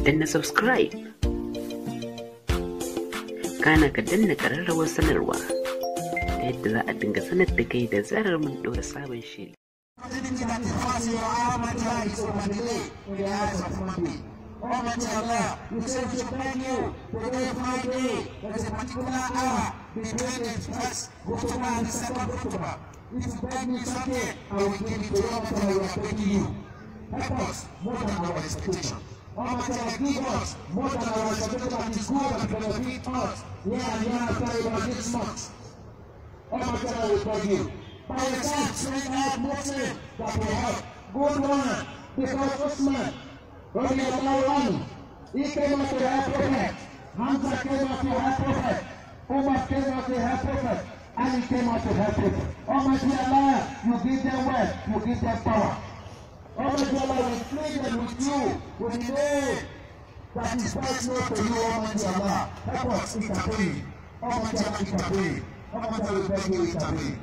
danna subscribe, kana ka danna ƙararrawar sanarwa ta yadda za a dinga sanar da kai da zarar mun ɗora sabon shiri. Almighty Allah, we say we should thank you. Today, Friday, there is a particular hour between the first Khutbah and the second Khutbah. If you beg me something, I will give it to you until I will thank you. Help us more than our expectation. Almighty Allah, give us more than our expectation that is good and benefit us. Yeah, after about this month. Almighty Allah, we beg you. By your time, send out Muslim that will help. Good one, because Usman, he came out to help Prophet. Hamza came out to help Prophet. Umar came out to help Prophet. And he came out to help Prophet. Almighty Allah, you give them wealth, you give them power. Almighty Allah, we plead them with you, with the name that is best known to you, Almighty Allah. Help us intervene. Almighty Allah, intervene. Almighty Allah, we beg you, intervene.